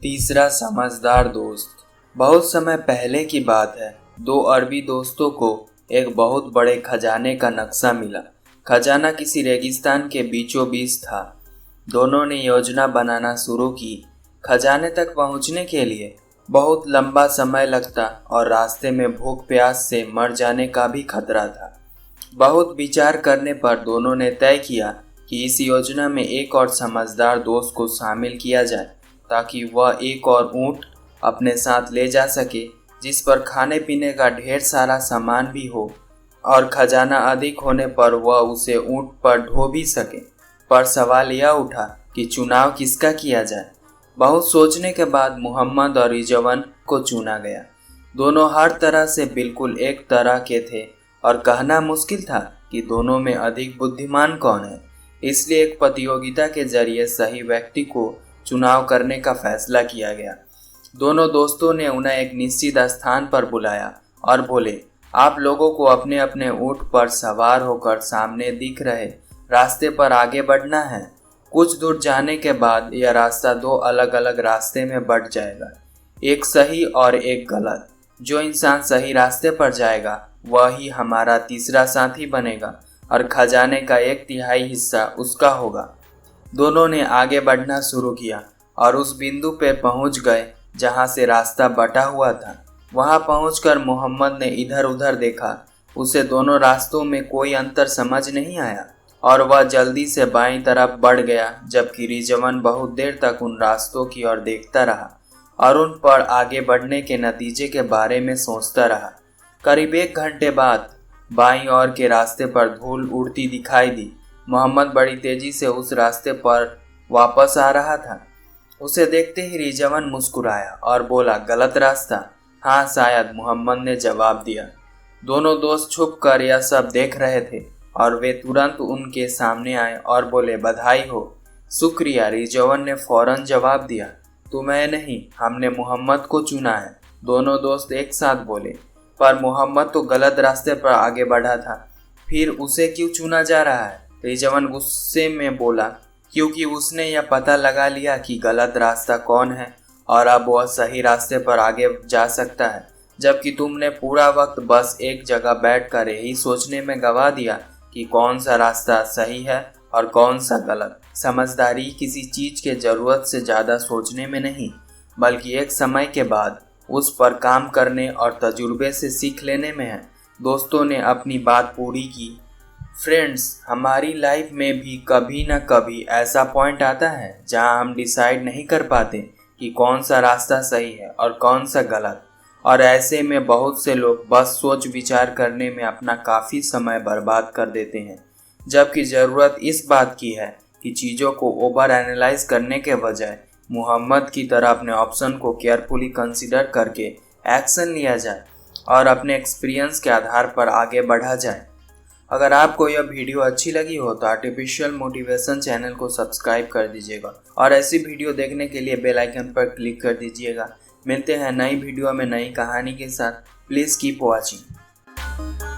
तीसरा समझदार दोस्त। बहुत समय पहले की बात है। दो अरबी दोस्तों को एक बहुत बड़े खजाने का नक्शा मिला। खजाना किसी रेगिस्तान के बीचों बीच था। दोनों ने योजना बनाना शुरू की। खजाने तक पहुंचने के लिए बहुत लंबा समय लगता और रास्ते में भूख प्यास से मर जाने का भी खतरा था। बहुत विचार करने पर दोनों ने तय किया कि इस योजना में एक और समझदार दोस्त को शामिल किया जाए ताकि वह एक और ऊँट अपने साथ ले जा सके जिस पर खाने पीने का ढेर सारा सामान भी हो और खजाना अधिक होने पर वह उसे ऊँट पर ढो भी सके। पर सवाल यह उठा कि चुनाव किसका किया जाए। बहुत सोचने के बाद मोहम्मद और रिजवान को चुना गया। दोनों हर तरह से बिल्कुल एक तरह के थे और कहना मुश्किल था कि दोनों में अधिक बुद्धिमान कौन है। इसलिए एक प्रतियोगिता के जरिए सही व्यक्ति को चुनाव करने का फैसला किया गया। दोनों दोस्तों ने उन्हें एक निश्चित स्थान पर बुलाया और बोले, आप लोगों को अपने अपने ऊँट पर सवार होकर सामने दिख रहे रास्ते पर आगे बढ़ना है। कुछ दूर जाने के बाद यह रास्ता दो अलग अलग रास्ते में बंट जाएगा, एक सही और एक गलत। जो इंसान सही रास्ते पर जाएगा वह ही हमारा तीसरा साथी बनेगा और खजाने का 1/3 हिस्सा उसका होगा। दोनों ने आगे बढ़ना शुरू किया और उस बिंदु पे पहुंच गए जहां से रास्ता बटा हुआ था। वहां पहुंचकर मोहम्मद ने इधर उधर देखा। उसे दोनों रास्तों में कोई अंतर समझ नहीं आया और वह जल्दी से बाईं तरफ बढ़ गया, जबकि रिजवान बहुत देर तक उन रास्तों की ओर देखता रहा और उन पर आगे बढ़ने के नतीजे के बारे में सोचता रहा। करीब 1 घंटे बाद बाईं ओर के रास्ते पर धूल उड़ती दिखाई दी। मोहम्मद बड़ी तेजी से उस रास्ते पर वापस आ रहा था। उसे देखते ही रिजवान मुस्कुराया और बोला, गलत रास्ता? हाँ शायद, मोहम्मद ने जवाब दिया। दोनों दोस्त छुपकर यह सब देख रहे थे और वे तुरंत उनके सामने आए और बोले, बधाई हो। शुक्रिया, रिजवान ने फौरन जवाब दिया। तुम्हें नहीं, हमने मोहम्मद को चुना है। दोनों दोस्त एक साथ बोले, पर मोहम्मद तो गलत रास्ते पर आगे बढ़ा था, फिर उसे क्यों चुना जा रहा है? रिजवान गुस्से में बोला, क्योंकि उसने यह पता लगा लिया कि गलत रास्ता कौन है और अब वह सही रास्ते पर आगे जा सकता है, जबकि तुमने पूरा वक्त बस एक जगह बैठकर यही सोचने में गवा दिया कि कौन सा रास्ता सही है और कौन सा गलत। समझदारी किसी चीज के जरूरत से ज्यादा सोचने में नहीं, बल्कि एक समय के बाद उस पर काम करने और तजुर्बे से सीख लेने में है। दोस्तों ने अपनी बात पूरी की। फ्रेंड्स, हमारी लाइफ में भी कभी ना कभी ऐसा पॉइंट आता है जहां हम डिसाइड नहीं कर पाते कि कौन सा रास्ता सही है और कौन सा गलत, और ऐसे में बहुत से लोग बस सोच विचार करने में अपना काफ़ी समय बर्बाद कर देते हैं, जबकि ज़रूरत इस बात की है कि चीज़ों को ओवर एनालाइज करने के बजाय मोहम्मद की तरह अपने ऑप्शन को केयरफुली कंसिडर करके एक्शन लिया जाए और अपने एक्सपीरियंस के आधार पर आगे बढ़ा जाए। अगर आपको यह वीडियो अच्छी लगी हो तो आर्टिफिशियल मोटिवेशन चैनल को सब्सक्राइब कर दीजिएगा और ऐसी वीडियो देखने के लिए बेल आइकन पर क्लिक कर दीजिएगा। मिलते हैं नई वीडियो में नई कहानी के साथ। Please keep watching.